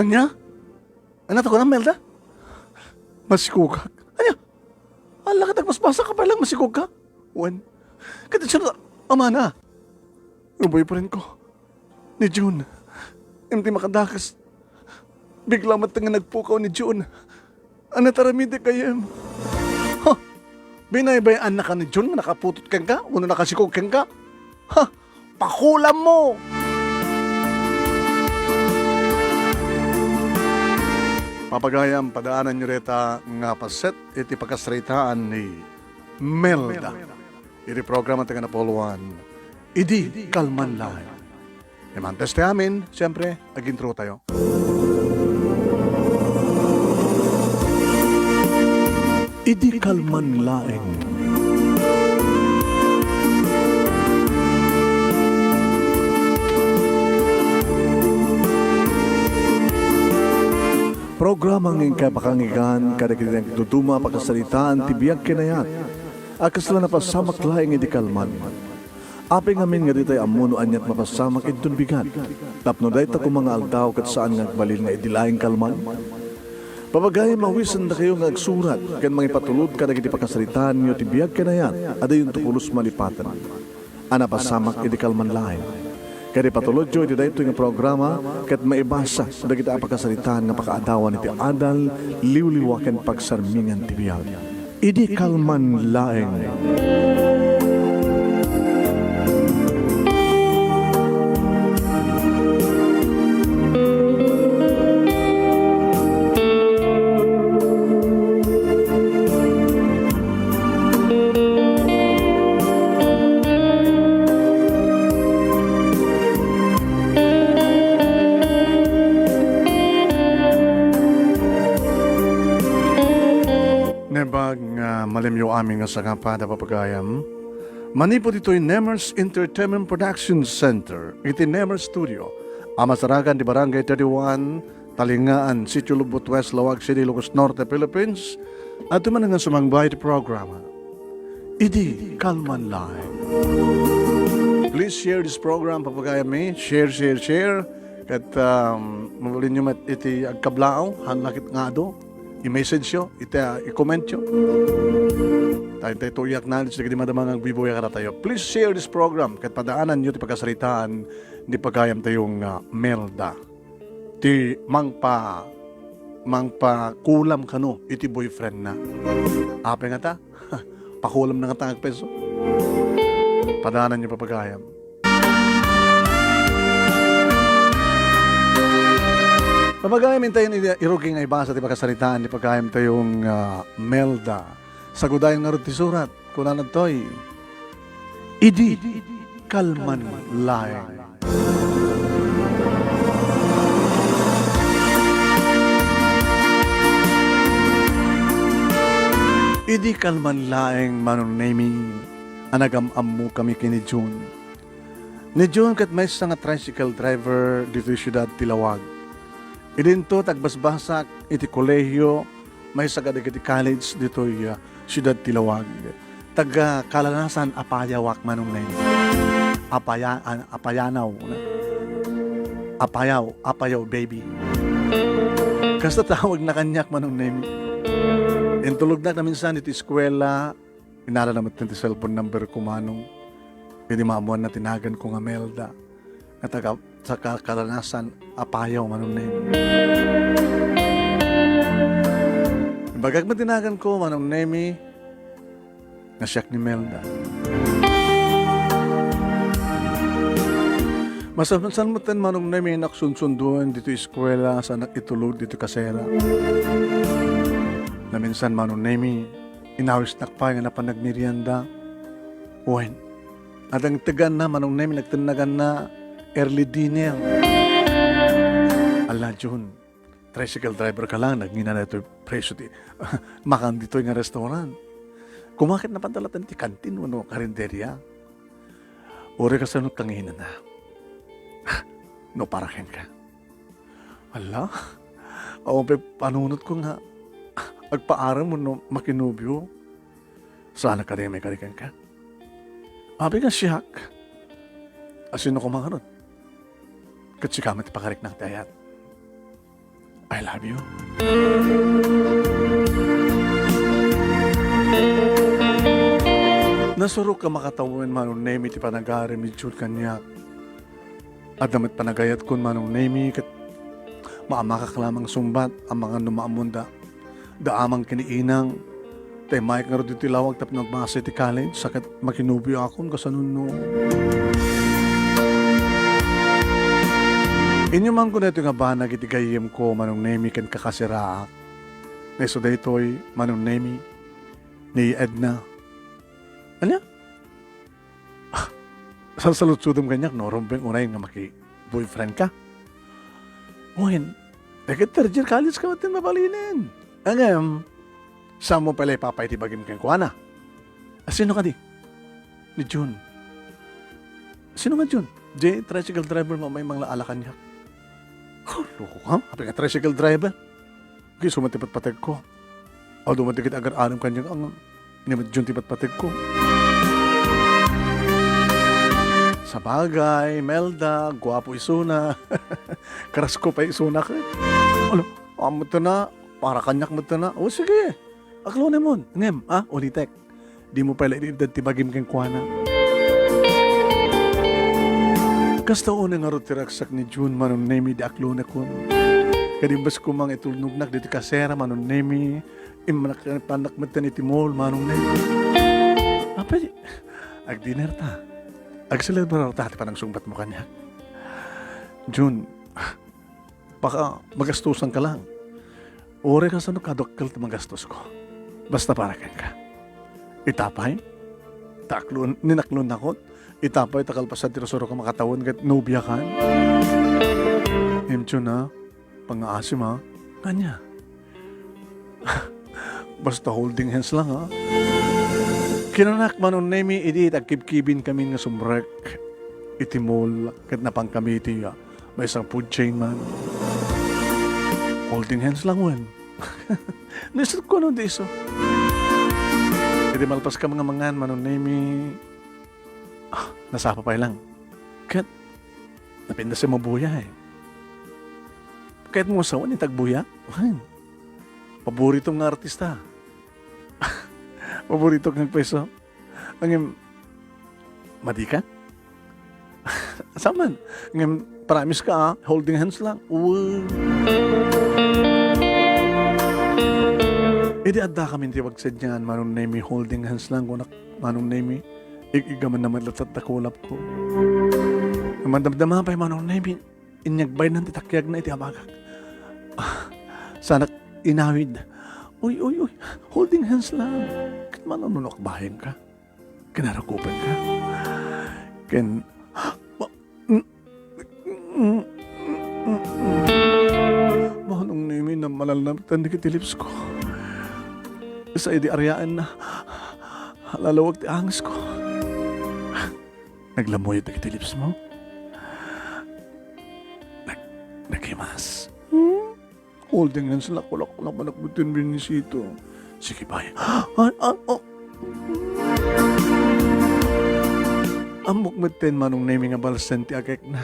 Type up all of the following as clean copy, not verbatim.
Anya? Anak ko na, Melda? Masikugak. Anya? Ala ka tagmasbasa ka pa lang masikugak. Wen, kaya siya na, ama na. Yung boyfriend ko, ni June, hindi makadakas. Bigla matang nagpukaw ni June. Ano taramide kayo? Ha? Binaybayan na ka ni June, nakaputot kang ka, uno nakasikog kang ka. Ha? Pakulam mo! Papagayam, padaanan nyo reta nga paset, iti pagkasritaan ni Melda. Iti programa taga Napoluan, Idi Kalman Lahi. Imantes tayo amin, siyempre, agintro tayo. Idi Kalman Laeng. Programang ng kapakangigan, kadagitang tutuma pagkasalitaan, tibiyag kinayat, akasla na pasamak laing idi kalman. Aping amin nga ditay amuno anyat mapasamak idun bigan. Tapno day ta kung mga aldaw kat saan nga balil nga idilaing kalman. Papagay mawisan na kayo nga agsurat, kan mga ipatulod kadagiti pagkasalitaan nyo tibiyag kinayat, ada yung tukulos malipatan. Ana pasamak idi kalman laing. Kaya patulod jo, iti dahito yung programa, kat maibasa, dagiti apagkasalitaan nga pakaadawan iti adal, liwliwaken pagsarmingan tibiyag. Idi kalman laeng. Nebag malimyo aming nga sangapada papagayam. Manipo dito'y Nemers Entertainment Production Center, iti Nemers Studio. Amasaragan di Barangay 31, Talingaan, Sitio Lubot West, Lawag City, Ilocos Norte, Philippines. At man nga sumangbay iti programa. Idi Kalman Live. Please share this program papagayam mi. Share. At mabulin nyo iti agkablao, hanlakit nga do. I-message nyo, i-comment nyo. Tayo tuyak na, sige di madamang ang bibuya ka na tayo. Please share this program, kahit padaanan nyo, ti pagkasaritaan, di pagkayam tayong Melda. Ti mangpa kulam ka no, iti boyfriend na. Ape nga ta, pakulam na nga ta ang peso. Padaanan nyo papagayam. Papagayam tayo iruging ay basa ti pagkasalitaan, di pagkayam tayong Melda. Sagudayan nga rin ti surat, kunan nagtoy. Idi kalman laeng. Idi kalman laeng manunaming anagam-ammo kami kini June. Ni June kat may isang tricycle driver dito yung syudad Tilawag. Idinto tagbasbasak iti kolehiyo may sagadagiti college dito yung syudad Tilawag. Taga kalanasan apayawak manong name. Apayaw baby. Kasta tawag na kanyak manong name. Intulog na minsan iti eskwela, inala naman iti cellphone number ko manong. Hindi maamuan na tinagan ko nga Melda. At sa kalanasan, apayaw manong name. Bagag matinagan ko manong name, nasyak ni Melda. Masamansan mo ten manong name, naksunsunduan dito eskwela, sa nakitulog dito kasera. Na minsan manong name, inawis nakpa nga na panagnirianda. Uwen, at ang tagan na manong name, nagtanagan na early dinner. Ala, June, tricycle driver ka lang, nagngina na ito presyo di. Makan dito yung restaurant. Kumakit na pantalatan ti kantin, ano, karinderya. Uri ka sa kangina na. No, parahin ka. Ala, panunod ko nga. Agpaaram mo no, makinubyo. Sana ka rin may karikan ka. Abi nga siyak. Asino ko mga ron. Katsikamat ipakarik ng tayat. I love you. Nasurok ka makatawin manong nemi ti panagari medyo kanya. At damit panagayat kun manong nemi kat maamakaklamang sumbat ang mga numaamunda. Daamang kiniinang tay Mike nga ro dito lawag tap nagmasa ti college sakat makinubyo akon kasanun no. Inyo man ko na ito nga banag iti gayem ko manong nemi kan kakasiraak. Neso daytoy manong nemi ni Edna. Ano? Sa salutsudom kanyak, no? Rumpeng unay nga maki-boyfriend ka. Uhin, nakit third-year college ka matin mapalinin. Angam, saan mo pala ipapay tibagim kang kuwana? Sino ka di? Ni June. Sino nga June? Jay, tricycle driver mo may mga laala kanyak. Loko ka? Hapi nga tricycle driver? Okay, sumatipat-patag ko. O dumatikit agar-aram kanyak ang June tipat-patag ko. Sa bagay, Melda, guwapo isuna. Karas ko pa isuna ka. Ano, mo na, para kanyak mo na. O sige, aklo na mo. Ngem, ulitek. Di mo pala idad tibagim kang kuwana. Kasta una nga rotiraksak ni June manon nemi di aklo na kun. Kadimbas ko mang itulnugnak dito kasera manon nemi. Panak matan iti mall manon nemi. Apa di? Ag-dinner ta. Ag-celebrate ta, pa ng sumbat mo kanya. June, baka magastusan ka lang. Ore ka sa kadokkel ta magastos ko. Basta para ka. Itapay, ninaklon ako. Itapay, takalpasan tirosoro ka makatawon, kat nobya kan. June ha, pang-aasim ha, kanya. Basta holding hands lang ha. Kinanak manon nemi iti tagkibkibin kami nga sumrek iti mall kat napang kami iti may isang food chain man. Holding hands lang wan. Nisot ko nun diso. Iti malpas ka mga mangan manon nemi nasapapay lang. Kat napinda si mabuya eh. Kahit mo sawan itagbuya, paboritong nga artista. Paborito kang peso. Ang madi ka? Asaman. Ang promise ka, holding hands lang. Idi adda kami tiwag sa dyan, manong nemi, holding hands lang. Kunak, manong nemi, igaman naman latat na kulap ko. Mandamdama pa'y manong nemi, inyagbay ng titakyag na iti abagak. Sana inawid. Uy, holding hands lang. Kat manunok bahin ka. Kinarakupan ka. Manong nimi na malalamitan di kitilips ko. Isa idi aryaan na lalawag ti angis ko. Naglamoy di kitilips mo. Naghimas. Holding hands lang, kulak na manakbutin binisito. Sige, bye. Amok maten manong nemi nga balsan ti agek na.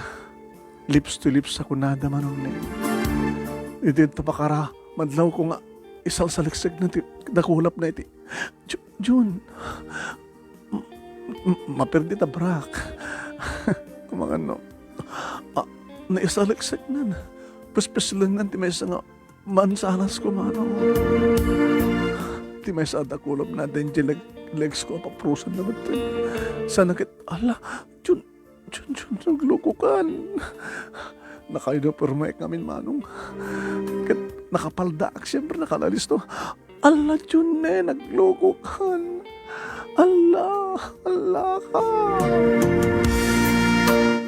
Lips to lips ako nada manong nemi. Iti tapakara, madlaw ko nga isalsaliksig na ti dakulap na iti. June, maperdi ta brak. Mga no, naisaliksig na na. Paspesilangan ti may isa nga mansanas ko manong. Ti may isa dakulap na din legs ko paprusan na ba't. Sana kit, ala, Jun, naglukukan. Nakaido permaik namin manong. Kit nakapaldaak, siyempre nakalalis to. Ala, Jun naglukukan. Ala ka.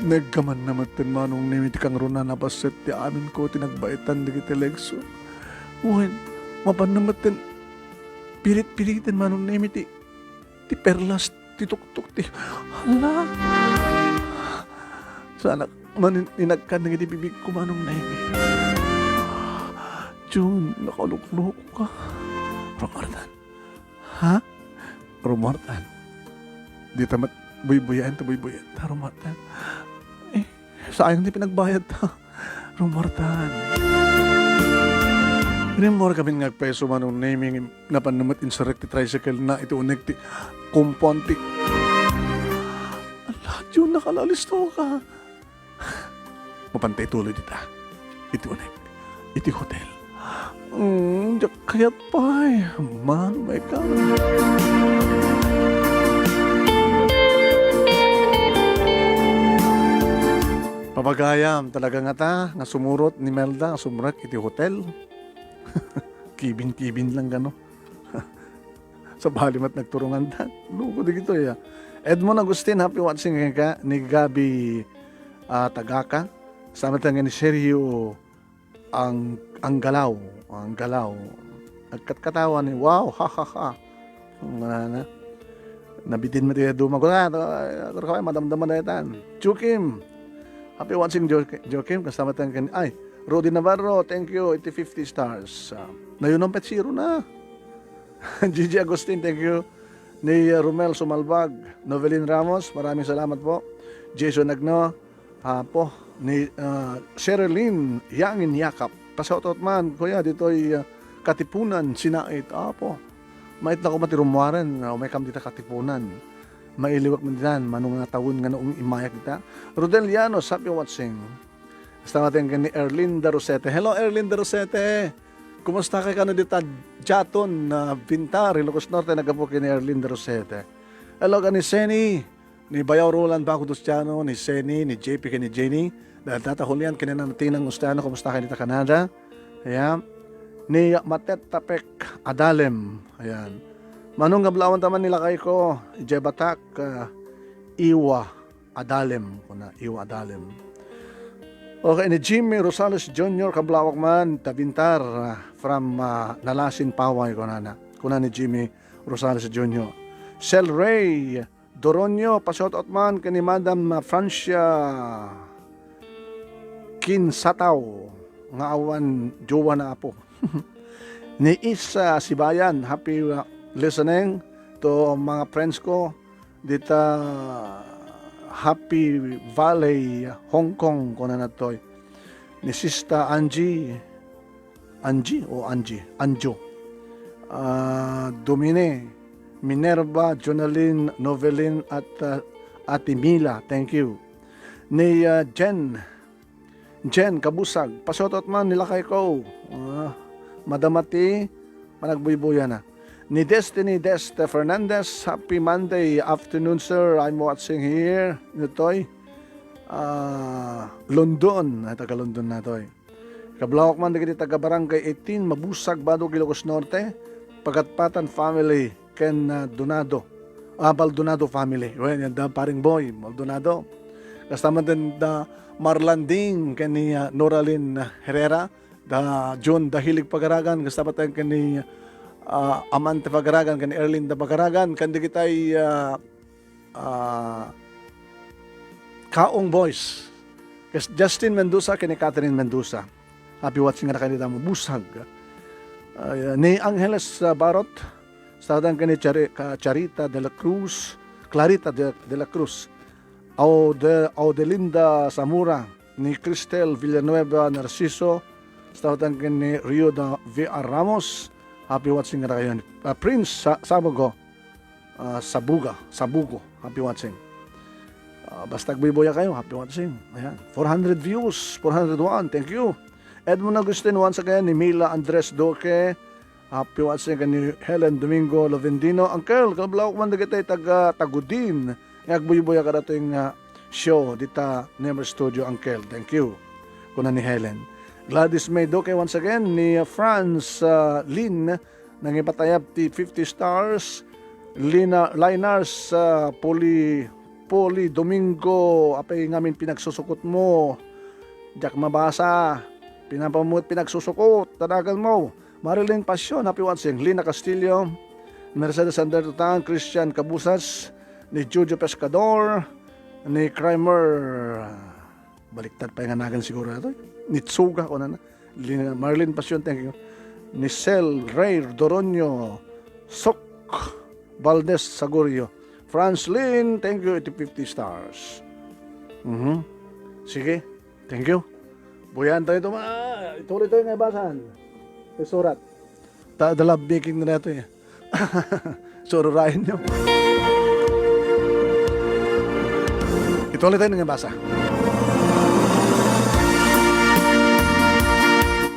Nagkaman naman tin manong nimit kang runa na baset ti amin ko tinagbaitan di kita legso. Uhin, mapan naman tin pilit-pilitin manong nimit ti perlas ti tuktok ti. Hala! Sana maninagkan ng itibibig ko manong nimit. June, nakalukloko ka. Romartan. Ha? Romartan. Di tamat buy-buyan ta buy-buyan ta Romartan. Sayang di pinagbayad ta. Romartan. Pinimor kami nga peso manong naming na panumot insurrect ti tricycle na ito unig ti kumponti. Ala, yun nakalalisto ka. Mapantay tuloy dita. Ito unig. Iti hotel. Diyak kayat pa'y. Man, my God. Papagayam talaga nga ta, nga sumurot ni Melda, nga sumurat iti hotel. Kibin-kibin lang gano. Sa balimat nagturungan ta. Luko di gito ya. Edmond Agustin, happy watching ka ni Gabi Tagaka. Sama tayo ni Sergio ang galaw. Ang galaw. Nagkatkatawa ni wow, ha ha ha. Na. Nabitin mo tayo dumag. Kaya madamdaman na itan. Chukim. Happy watching Joakim. Kasama tayo ni ay. Rodi Navarro, thank you. 50 stars. Na yun ang pet zero na. Gigi Agustin, thank you. Ni Romel Sumalbag, Novelin Ramos, maraming salamat po. Jason Agno, po. Ni Sherilyn Yangin Yakap. Pasautot man, kuya, dito'y Katipunan, Sinait. Po. Mait na ko matirumwaran, may kam dita Katipunan. Mailiwak mo diyan, manong nga tawon nga noong imayak kita. Rodel Llanos, happy watching. Basta natin ni Erlinda Rosete. Hello, Erlinda Rosete. Kumusta ka na dito? Jaton, Bintar, Ilocos Norte, nagapok ni Erlinda Rosete. Hello ka ni Seni, ni Bayaw Roland Baco Dustiano, ni Seni, ni JP ka ni Jenny. Dahil tatahulian ka na natinang Ustano, kumusta ka dito Canada. Ayan. Ni Matet Tapek Adalem. Ayan. Manong gablawan taman nila kay ko, Jebatak, Iwa Adalem. Iwa Adalem. Okay, ni Jimmy Rosales Jr. Kablawak man, Tabintar, from Nalasin, Paway, kuna ni Jimmy Rosales Jr. Sel Ray Doronyo, pashout-out man, kani Madam Francia Kinsataw, nga awan, jowa na apo. Ni Isa Sibayan, happy listening to mga friends ko, dita Happy Valley, Hong Kong, kuna na to'y. Ni Sista Anjo, Domine, Minerva, Jonalyn, Novelin, at Ate Mila, thank you. Ni Jen Kabusag, pasotot man nilakay ko, madamati, managbuy-buya na. Ni Destiny Deste Fernandez, happy Monday afternoon sir, I'm watching here, nito'y, London, taga London na to'y. Kablawak man dagiti taga Barangay 18, Mabusag, Badog, Ilocos Norte, Pagatpatan family, Ken Donado, Maldonado family, well, yan da paring boy, Maldonado. Kasama din da Marlanding, ken ni Noralyn Herrera, da John Dahilig Pagaragan, kasama tayo ken ni Amante Pagaragan, kan Erlinda Pagaragan, kan di kita'y Kaong Boys. Justin Mendoza, kan ni Catherine Mendoza. Happy watching na kanila mo. Busag. Ni Angeles Barot, sa kan ni Clarita de la Cruz. Audelinda Zamora, ni Cristel Villanueva Narciso, sa kan ni Rio da V.R. Ramos. Happy watching na kayo. Prince Sabugo. Happy watching. Basta gbiboya kayo. Happy watching. Ayan. 400 views. 401. Thank you. Edmond Agustin once again. Ni Mila Andres Doque. Happy watching ni Helen Domingo Lovendino. Uncle, kalablaw ko man nagitay Tagudin. Nagbiboya ka na ito yung show. Dita Nemer Studio, Uncle. Thank you. Kuna ni Helen. Gladys May Doque once again, ni Franz Lin, nang ipatayap ti 50 stars, Linars Poli Domingo, apay ngamin pinagsusukot mo, Jack Mabasa, pinagsusukot, tanagal mo, Marilyn Passion, happy watching, Lina Castillo, Mercedes Andertang, Christian Cabusas, ni Jojo Pescador, ni Kramer, baliktad pa yung anagan siguro ito, Nitsuga ko na Marlene Passion, thank you. Nisel Ray Doronyo, Sok Valdez Sagurio, Franz Lin, thank you, 50 stars. Sige, thank you. Buyan tayo ito, ituloy tayo nga basan. Surat. The love baking na ito eh. Sururahin nyo. Ito ulit tayo nangabasa.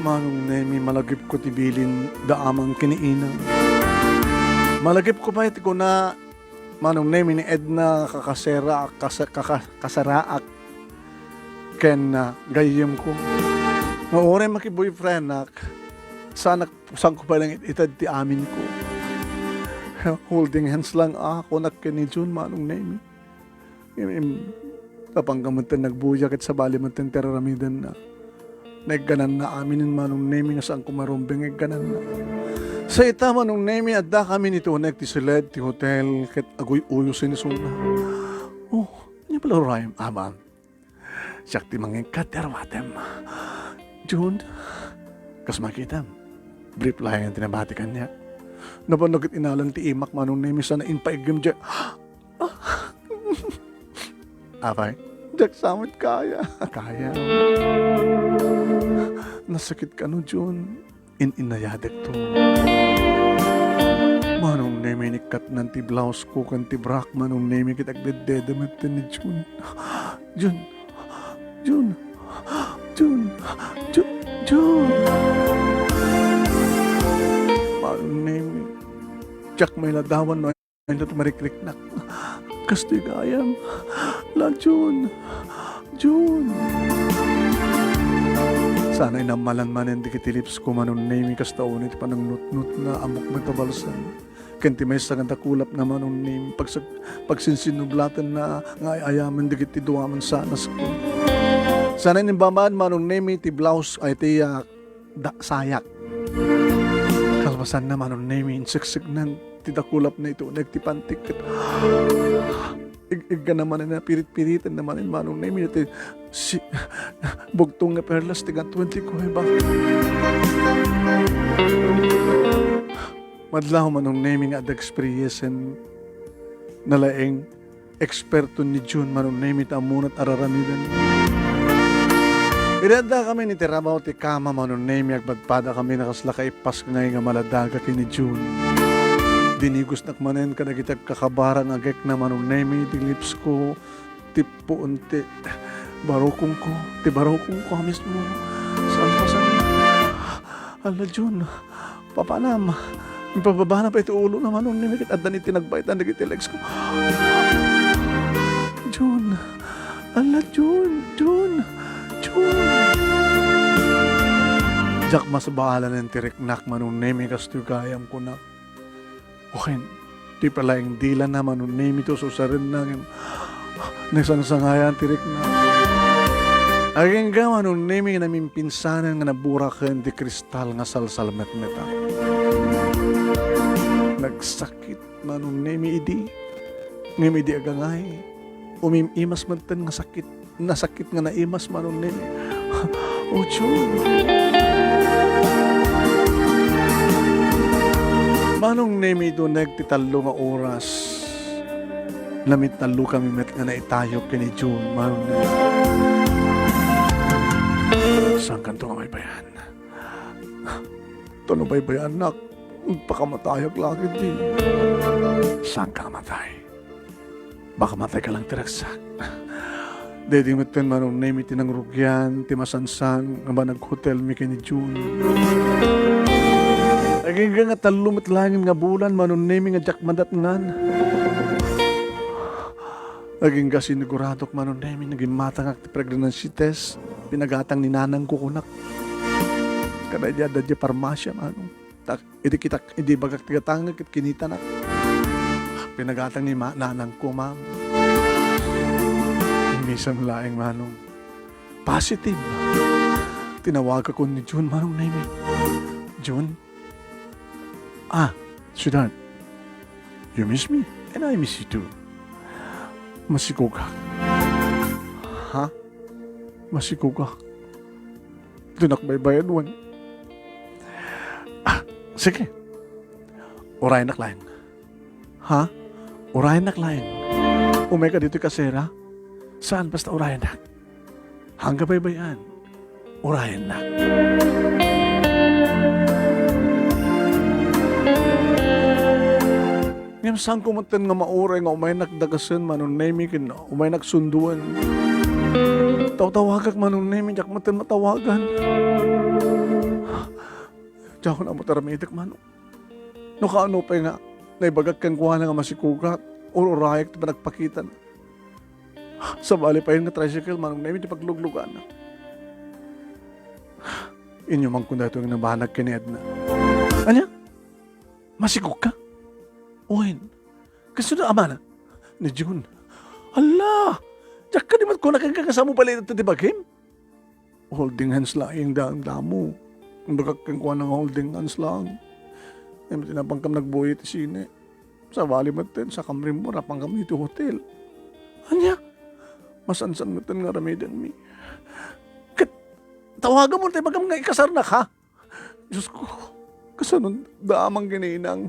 Manong Nemi, malagip ko tibilin daamang kiniinang. Malagip ko pa iti ko na Manong Nemi ni Edna kasaraak ken gayem ko. Maure maki-boyfriend nak. Sana saan ko pa lang itad ti amin ko. Holding hands lang ako nak ni June Manong Nemi. Tapang kamuntan nagbuyak at sa bali muntan teraramidan na. Nagganan na aminin Manong Nemi nga saan kumarumbing nagganan na. Sa ita Manong Nemi adda kami nito ti siled ti hotel ket agoy uyo sinisuna. Oh, niya pala rhyme aman. Siyak ti mangeng katerwatem. June, kas makitam. Brief lang ang tinabatikan niya. Napanagit inalan ti imak Manong Nemi sana inpaigim dyan. Apay, Jack samot kaya. Kaya. Nasakit ka no, June. Inayadek to. Manong Nemi nikat ng ti blouse ko kan ti brak. Manong Nemi kitag dededamat ni June. June. June. June. June. June. Manong Nemi. Jack may ladawan no. Hindi ito marikliknak. Kastigayam. La June. June. Sana'y namalan-manin di kitilips ko Manong Nemi kastaunit pa ng nut-nut na amok matabalsan. Kanti may sa ganda kulap na Manong Nemi pagsinsinublatan na ayaman di kitiduaman sanas ko. Sana'y nimbabaan Manong Nemi ti blouse ay ti sayak. Kalpasan na Manong Nemi insiksik nan ti dakulap na ito nagtipantik. Igga naman na pirit-piritan naman Manong Nemi natin bugtong na perlas tigang 20 ko ba madlaw Manong Nemi nga ad-experience nalaeng eksperto ni June Manong Nemi tamunat araramidan irada kami ni tirabaw ti kama Manong Nemi agbadpada kami nakasla kaipas ngay nga maladaga kini June dinigos nakmanen ka na kitag kakabarang agek na Manong Nemi ti lips ko ti puunti barokong ko ti barokong ko mismo saan pa saan ala June papanam ipababa na pa ito ulo na Manong Nemi at dan itinagbaitan na kiti legs ko June ala June June June jak mas bahala ng tiriknak Manong Nemi kastugayam ko na okay, di pala yung dila na Manong Nemi to susarin na nagsangsangayan tirik na. Aging ga Manong Nemi namin pinsanan nga naburakan di kristal nga salsalmet-meta. Nagsakit Manong Nemi idi. Ngem idi agangay. Umimimas mantan nga sakit. Nasakit nga naimas Manong Nemi. Oh, June. Manong Nemi ito nagtitalo nga oras. Lamit talo kami met nga naitayop kini June. Manong Nemi. Saan kanto nga may bayan? Ito na may bayan nak. Pakamatayag lagi di. Saan ka matay? Baka matay ka lang tiraksak. Dede meten Manong Nemi tinangrugyan, timasansan, nga ba nag-hotel mi kini June. Aging nga talumit langin nga bulan, Manong Nemi nga jakmadat ngan. Aging nga siniguradok Manong Nemi, naging matangak ti pregnancy test, pinagatang ni nanang kukunak. Kada diya dadya parmasya, Manong. Idi bagak tigatangag at kinita na. Pinagatang ni nanang ko, ma'am. Minsan laing Manong. Positive. Tinawag ako ni June, Manong Nemi. June? Sweetheart, you miss me? And I miss you too. Masiko ka. Ha? Masiko ka. Dunakbaybayan wan. Sige. Urayan naklayan. Ha? Urayan naklayan. Umay ka dito kasera? Saan basta urayan nak? Hangga baybayan. Urayan nak. Ngem sang kumuntin nga maure nga umay nagdagasan manon nemi kin umay nagsunduan. Tawagak manon nemi jak maten matawagan. Diyan ko na mo taramitik mano. No kaano pa nga naibagak kang kuha nga masikugat or orayak ti nagpakita na. Sa bali pa yun nga tricycle manong nemi di pagluglugan na. Inyo man kung dito yung nabahanag kini Edna. Anya? Masikog ka? Uwin. Kasi na ama na? Ni June. Ala! Diyak ka di mat ko nakakasamo pala ito di bagim? Holding hands lang yung damo. Kung bakakang kuha ng holding hands lang. Ay matinapang kam nagbuhay iti sine. Sa bali matin, sa kamrim mo, rapang kami iti hotel. Anya? Masansan matin nga ramidan mi. Tawagan mo tayo bagam nga ikasar na ka. Diyos ko, kasanon damang gininang.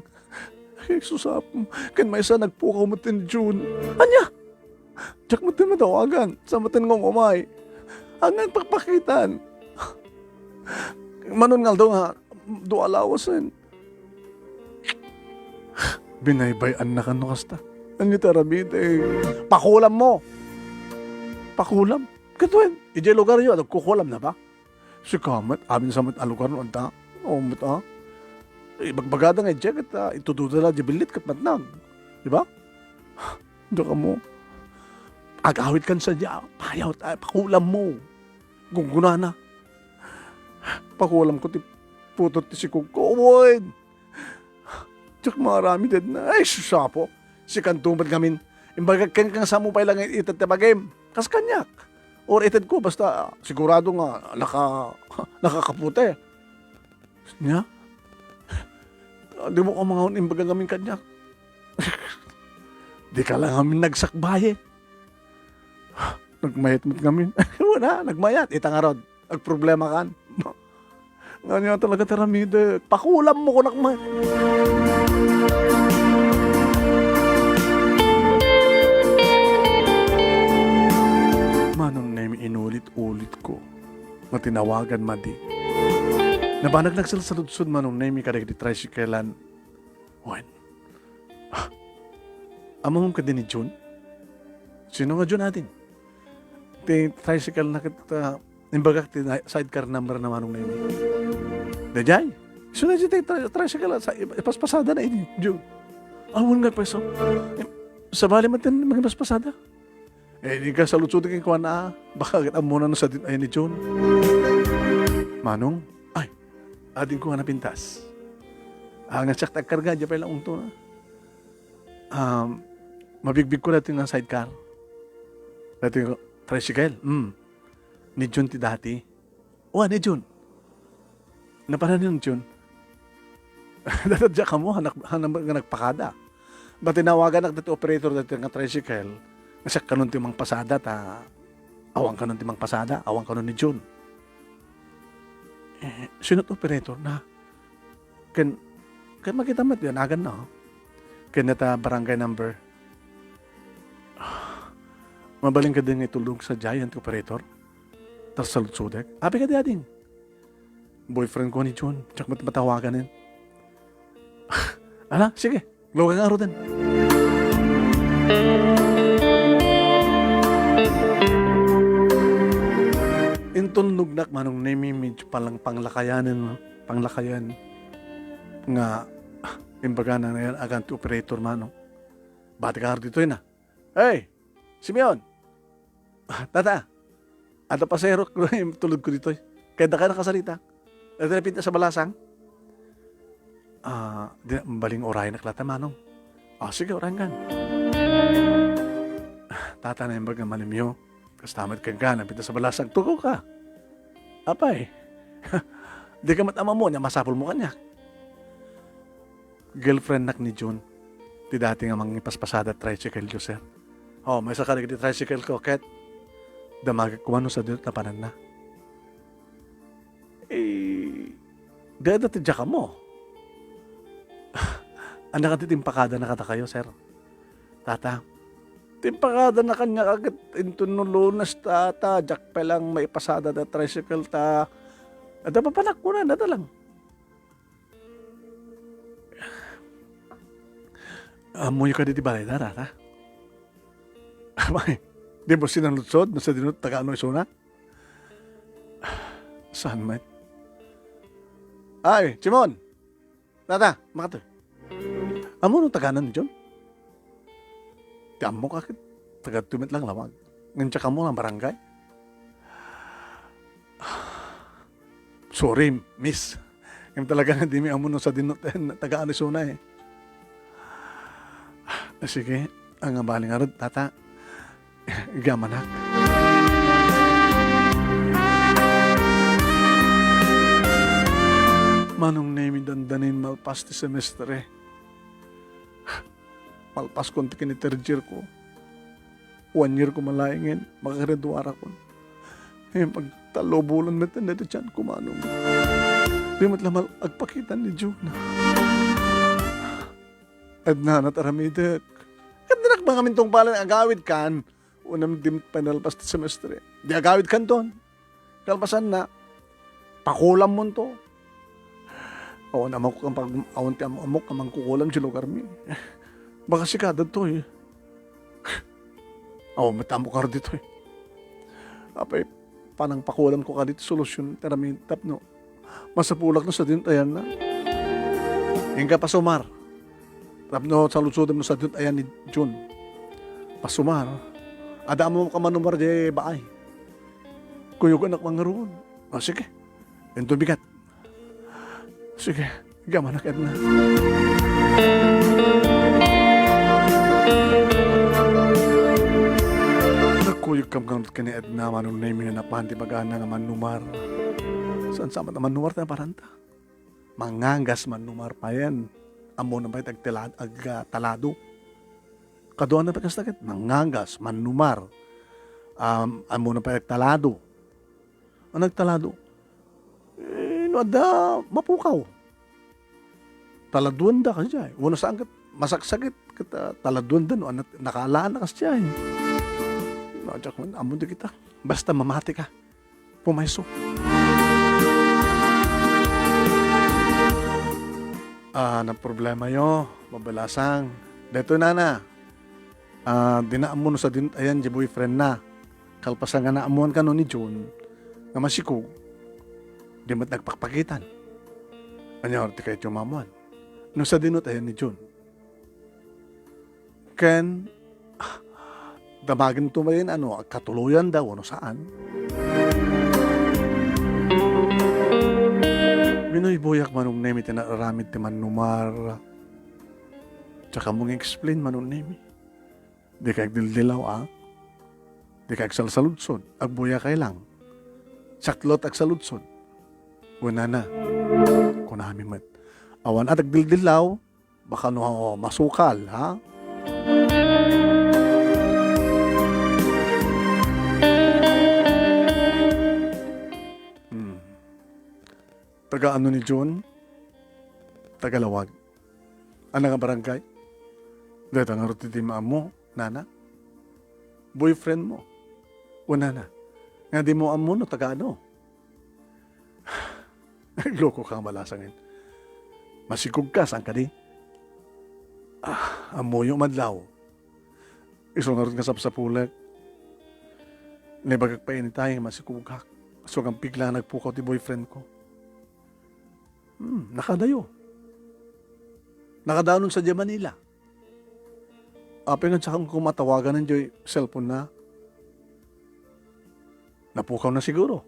Jesus apong, kan may isa nagpukaw mo tin June. Anya? Diyak mo tin matawagan, sa matin ngong umay. Hanggang pagpakitan. Manon nga daw nga, do alawasan. Binaybayan na ka no kasta. Ano tarabid eh. Pakulam mo. Pakulam? Katuin, ijay lugar yun, kukulam na ba? Si Kamat, amin sa mat alugar no anta. O mat Ibagbagada nga ijay kat itududala jibilit kat matnag. Diba? Diyan ka mo. Agawit kan sa diya. Payaw tayo, pakulam mo. Guguna na. Pakulam ko ti putot ti si Kukawin. Diyak marami din na. Ay, susapo. Si kantumad ngamin. Imbagag kang sa mo pa lang itat na bagay. Kas kanyak. Or itat ko, basta sigurado nga nakakapute. Nya? Di mo ka mga imbaga ngamin kanyak. Di ka lang ngamin nagsakbaye. Nagmayat mo't ngamin. Wala, nagmayat. Ita nga rod. Nagproblema kan. Nga talaga taramide. Pakulam mo ko nakmayat. Manong name inulit-ulit ko. Matinawagan madi. Nabanag nagsalsalud-sud manong name kadag di tricyclean. Wen. Amahom ka din ni June? Sino nga June natin? Ti tricycle na kita, imbagak ti sidecar number na manong name. Dajay. Sino na ti tricycle sa ipaspasada na ini, June? Awon nga peso. Sa bali man tin mga ipaspasada. Di ka saludsud kay kuan na. Baka muna na sa din ay ni June. Manong, ay, adin ko nga napintas. Ang natsak tagkarga, dyan pa ilang unto na. Mabigbig ko natin ng sidecar. Dati yung tricycle. Ni June ti dati. Ni June. Napanan yung June. Datadya ka mo, nagpakada. Ba't tinawagan dati operator dati ng tricycle, kasi kanon ti mang pasada, awang kanon ti mang pasada, awang kanon ni June. Sinot operator na, kan makita mo yan, agan na, kan nata barangay number. Mabaling ka din itulong sa giant operator. Tapos saludsudek. Abi ka di ading. Boyfriend ko ni June. Tsak matawagan yan. Ala, sige. Luwa nga aro din. Inton lugnak manong namimidyo palang panglakayan. Nga, imbaga na yan agant operator manong. Bati ka aro dito yun ah. Hey! Simeon! Tata! Ato pasero, tulog ko dito. Kaya da ka nakasalita. At napinta sa balasang. Baling oray na klata manong. Sige, orangan. Tata na yung bagang malimyo. Kastamad kang ka, napinta sa balasang. Tuko ka. Apay. Di ka matama mo, niya masapol mo kanya. Girlfriend nak ni June. Di dati nga mga ipaspasada tricycle ko, sir. May sakalig di tricycle ko, ket. Damagak kumano sa dito na panan na. Dada ti dya ka mo. Anak ka timpakada na kata kayo, sir. Tata, timpakada na kanya agad intunulunas tata, jak pa lang may pasada na tricycle ta. At papanak ko na, dada lang. Amoy ka diti balay dara, ha? Amay, di mo sinalutsod na sa dinut taga-ano isuna? Saan, mate? Ay, Simon! Tata, makato. Amo nung taganan ni John? Ti amo ka, taga-tumit lang lawag. Ngayon ka mo ng barangay? Sorry, miss. Ngayon talaga nga di mi amo nung sa dinut taga-ano isuna eh. Sige, ang baling arod, tata. Gamanak. Manong nemi dandanin malpas ti semestre. Malpas konti kini third year ko. 1 year ko malaingin, makagraduara ko. Eh, pagtalo bulan metan na dyan ko manong. Di matlamal agpakitan ni Juna. At na nataramidak. Kandinak mga mintong pala agawid kan. Unang dim panalpas ti semestre. Di agawid kan ton. Kalpasan na. Pakulam mo to. Oo, naman ko pag awan ti amok kamang kukulam si lugar mi. Baka sikadad to eh. Oo, matamo ka dito eh. Apay, panang pakulam ko ka dito solusyon teramin no. Masapulak na sa dintayan na. Hingga pa sumar. Tapno sa lutsudam no sa dintayan ni June. Pasumar. Ada mo ka manumar di baay. Kuyog anak mga roon. O sige. Ento bigat. Sige, gamanak Edna. Nakuyog kam ka ni Edna manong naming na napanti bagana nga manumar. Saan sama na manumar na paranta? Mangangas manumar pa yan. Amo na ba'y talado? Kaduan na pa kastakit? Mangangas, manumar. Amo na ba'y talado? Ang nagtalado? No, ada mapukaw. Taladuan da ka siya. Wala saan ka masaksakit. Taladuan da no. Nakaalaan na ka siya. Nadyak man, amon di kita. Basta mamati ka. Pumayso. Na problema yo. Mabalasang. Dito na. Dinaamon sa din, ayan, di boyfriend na. Kalpasan nga naamuan ka no ni June. Nga masikog. Di mat nagpakpakitan. Anya orti kayo mamuan. No sa dinot ayan ni June. Ken, damagin tumayin katuluyan daw, saan. Minoy boyak manong nemi tinararamid ti manumar. Tsaka mong explain manong nemi. Di kag dildilaw Di kag salsaludsod. Agboyak kay lang. Saklot ag saludsod. Una na. Kunami mat. Awan at agdildilaw. Baka no masukal, ha? Taga ano ni John? Tagalawag. Ano nga barangay? Dito nga rutitima mo, nana? Boyfriend mo? Una na. Nga di mo amo no, taga ano? Loko kang malasangin. Masikog ka, saan ka di? Amo yung madlaw. Iso nga rin ka sa pulag. Nibagag pa tayo, masikog ka. So kang bigla nagpukaw ti boyfriend ko. Nakadayo. Nakadaon sa Manila. Apeng at sakang kumatawagan ng Joy cellphone na. Napukaw na siguro.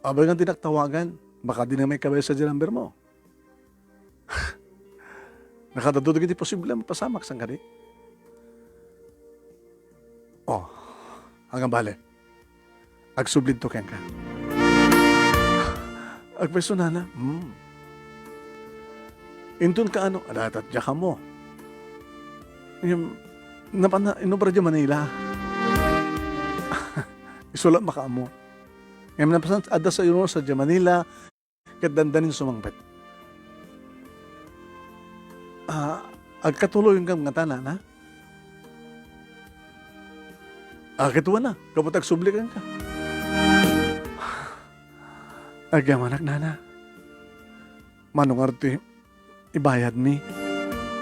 Abang ang tinaktawagan, baka di na may kabay sa number mo. Nakadadudog hindi posible mapasamak sang kani. Hanggang bale. Agsublid to ken ka. Agpeso nana. Intun ka adatat ka mo. Inobra dyan Manila. Isulat maka mo. Ngayon napasan, ada sa iyo sa Manila, kadandanin sumangpet. Agkatuloy yung nga tanan, ha? Kituwa na, kapag agsublikan ka. Agyamanak nana. Manong arte, ibayad mi.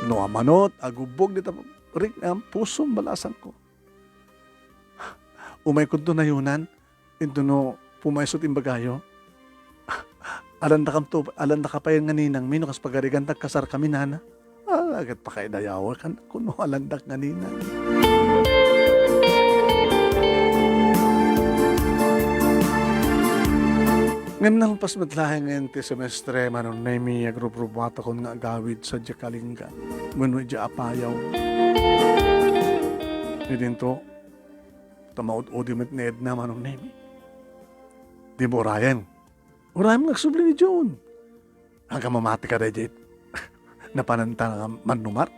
No amanot, agubog dito, rik na pusong balasan ko. Umay ko na yunan, ito no, pumaysot imbagayo. Alan na kapayan nga ninang, mino kas pagarigan kasar kami nana. Agad pa kay dayawa kan, kuno alandak nga ninang. Ngayon nang pasmatlahe ngayon ti semestre, manon na mi agruprubuata ko nga agawid sa Jakalingga. Mano dya apayaw. E din to, tamaod-odi met ni Edna manon na mi. Di mo Ryan. Urayan mo nagsubli ni John. Hanggang mamati ka dahil napananta nga manumar.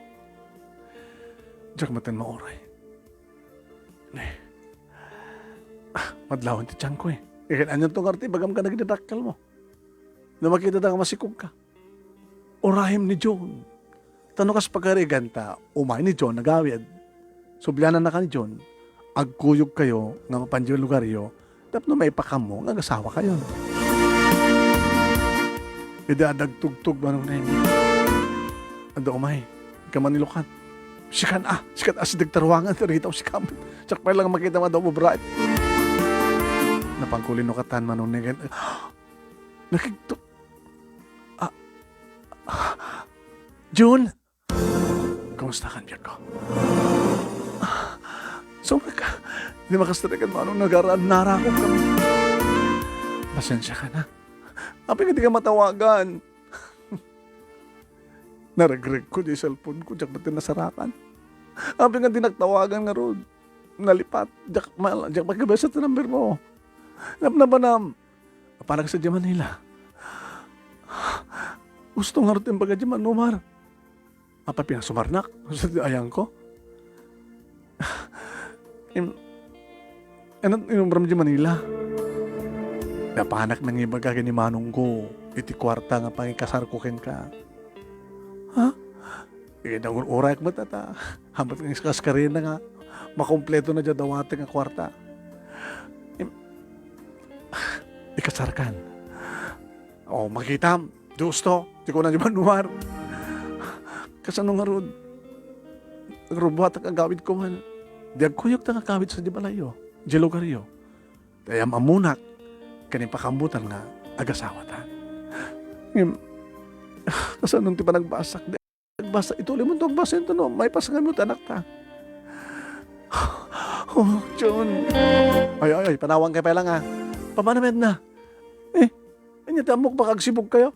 Diyak matin maoray. Madlawan ti tiyang ko eh. Ikan anyan tong arti, bagam ka nagdadakal mo. Na makita ka masikog ka. Orahim ni John. Tanong kas pagkarigan ta, umay ni John, nagawid. Sublianan na ka ni John, agkuyog kayo, nga mapandiyo lugar yo, tapos no may pakam mo, nga gasawa kayo. Idadagtugtog ba nung name? Ando umay, kamanilukan. Sikan sidag taruangan, ritaw sikan. Tsak pa lang makita mo daw mo bright. Napangkulin no katan manong negan. Nakikto. June! Kumusta ka, Biyak ko? Sumag ka. Hindi makastarikan mo anong nagaraan. Narakot kami. Pasensya ka na. Aping hindi ka matawagan. Naragreg ko di cellphone ko. Diyak ba't nasarakan? Aping hindi nagtawagan nga ron. Nalipat. Diyak magkabasa ito number mo. Napnabanam. Parang sa Manila. Gusto nga rin baga di manumar. Apa pinasumarnak? Sa ayang ko? Inumbram di Manila. Napanak nang ibaga ni manong ko. Iti kwarta nga pangikasar ko ken ka. Ha? Ikinangun orak mo tata. Hamat ng iskaskarin na nga. Makompleto na dyan dawate nga kwarta. Ikasarkan. O, makita. Gusto. Di ko na di manuwar. Kasano nga ron. Nagrubuhat ang agawid ko man. Di agkuyok na agawid sa di balayo. Di lugaryo. Kaya mamunak. Kaning pakambutan nga agasawatan. Kasano ti pa nagbasak. Di nagbasa. Ituloy mo ito nagbasa ito no. May pasangan mo anak ta. Oh, John. Ay, panawang kayo pa lang ha. Pamanamed na. Anyata mo bakagsibog kayo?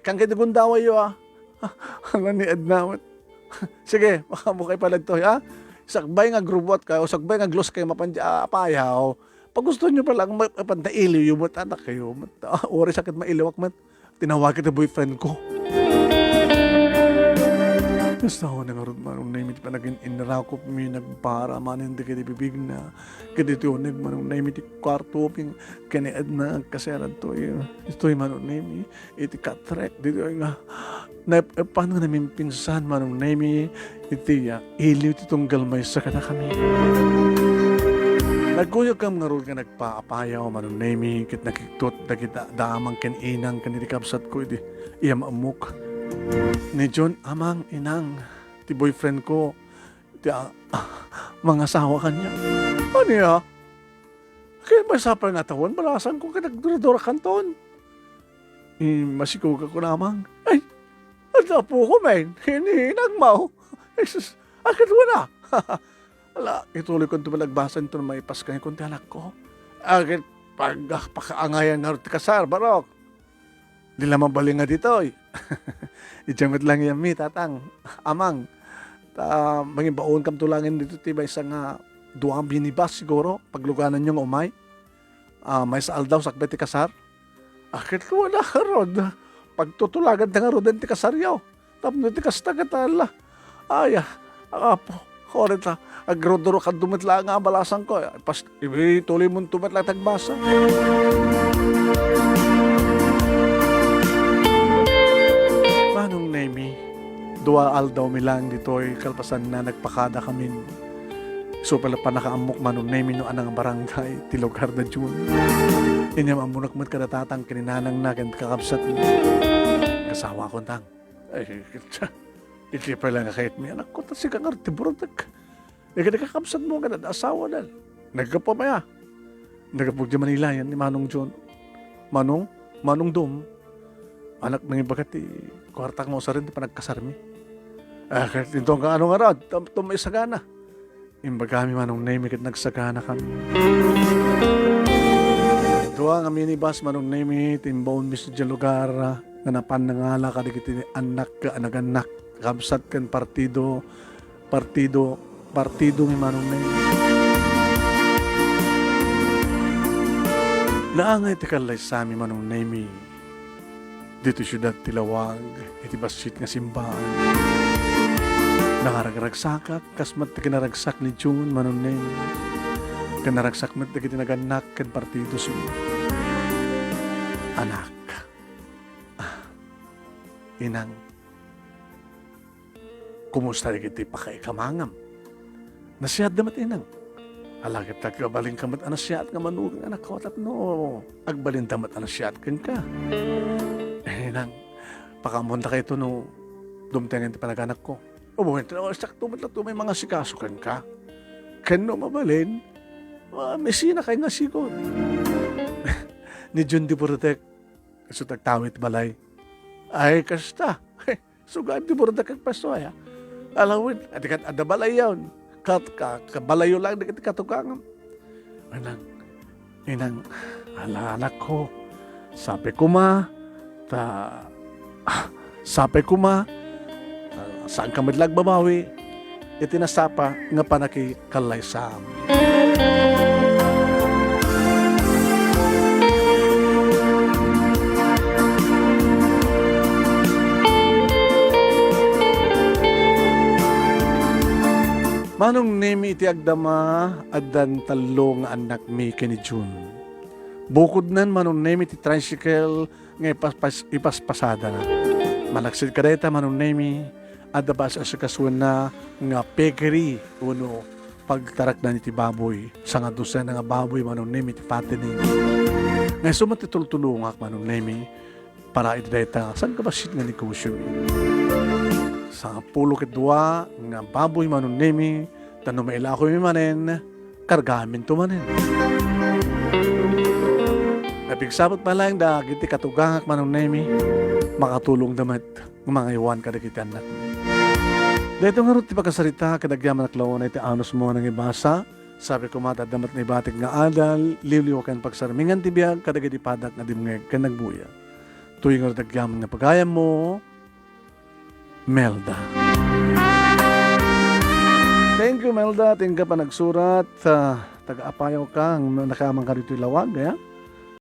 Kang kitagundaway yo Alam ni Edna. Sige, baka mo kayo palag to, ha? Sakbay nga grubot kayo, sakbay nga glos kayo mapayaw. Pag gusto nyo palang mapantailiw yung anak kayo, ori sakit mailiwak man, tinawag kita boyfriend ko. Gusto ko na nga rin manong naimit pa naging inarakop mi nagpara man hindi ka bibig na kadito nag manong naimit kwarto ping kaniad na kaseran to ito yung manong naimit iti katrek dito nga paano namin pinsan manong naimit iti iliw titong galmay sa kada kami nagkuyog kam nga rin nga nagpaapayaw manong naimit kit nakiktot na kita damang kaninang kanirikabsat ko iti iyam amok ni John, amang, inang, ti boyfriend ko, ti mga asawa kanya. Ano ya? Kaya masapal nga tawon, balasan ko ka nagduradora kanton. Masikuga ko namang, ay, at po ko, men, hininag mo. Akit mo na. Ala, ituloy ko ito malagbasan ito na may paskanya kung anak ko. Akit, pagkaangayan nga rin kasar, barok. Di lamang bali nga dito, Ijamit lang yan mi, tatang, amang. Manging baon kam tulangin dito, tiba isang duwang binibas siguro, pagluganan yung umay. May saal daw, sakbet ti kasar. Akit wala ka rod. Pagtutulagan na nga rod, ti kasar yaw. Tapos ti kastagat ala. Ay, akapo, korita. Agrodoro ka dumitla nga balasan ko. Pas, tuloy mong tumitla tagbasa. Manong Nemi, duwaal daw milang dito'y kalpasan na nagpakada kami. So pala pa nakaamok manong Nemi no anang barangay, ti lugar da June. Inyam amunak mat kadatatang kininanang na kakapsat. Kasawa ko tang. Ay, Iti pa lang kahit may anak ko, tas ikang artibrodak. Ika nakakabsat mo ka na, asawa na. Nagkapamaya. Nagkapugdi Manila yan ni Manong John. Manong Dom. Anak ng ibagati, kwartak mo sa rin, pa nagkasarmi. Kahit ito ang ano nga rad, may sagana. Imbagami Manong Nemi kat nagsagana kami. Doa nga minibus Manong Nemi, timbawon mi sa lugar, nga napan na nga la kadikiti anak ka, anak-anak, kabsat kan partido ni Manong Nemi. Laangay tikalay sa amin Manong Nemi, dito syudad Tilawag, iti basit nga simbahan. Nakaragsakat, kasmat ti kinaragsak ni June Manong Nemi. Kanaragsak mat ti naganak kan partido sa anak. Inang, kumusta rin kiti pakaikamangam? Nasiyad damat inang. Alagit agbaling kamat anasiyat nga manugang anak ko no. Agbalin damat anasiyat kan ka. Inang, pakamunta kayo ito no dumtengan ti panaganak ko. Ubuhin ito na sakto mat may mga sikasukan ka. Kano mabalin, mesina kayo nga sigon. Ni John Di Burdek, kaso tagtawit balay. Ay, kasta. Sugaan Di Burdek ang paso ay. Alawin, adikat ada balay yun. Kabalayo lang, adikat katukangan. Inang, anak ko, sabi ko ma, saan ka madlag babawi, itinasapa nga panaki kalay sa Manong Nemi iti agdama adan talo nga anak mi kini June. Bukod nan Manong Nemi iti tricycle nga ipaspasada na. Malaksid ka deta Manong Nemi adda ba sa kasuan na nga pekeri uno pagtarak na iti baboy sa nga dosen nga baboy Manong Nemi iti patini. Nga sumat itultulungak Manong Nemi para iti deta saan ka ba sit nga negosyo sa pulo kedua nga baboy Manong Nemi tanong maila ko manen kargamin to manen. Napigsabot pa lang da giti katugangak Manong Nemi makatulong damat ng mga iwan kada kiti anak. Dito nga rin ti pagkasarita kadagyaman aklaw na iti anos mo nang ibasa sabi ko matadamat na ibatik nga adal liwliwakan pagsarmingan ti biyag kadagiti padak nga dimngeg kan nagbuya. Tuwing nga dagyaman nga pagayam mo Melda. Thank you, Melda. Tingka pa nagsurat. Taga-apayaw ka. Nakamang ka rito ilawag.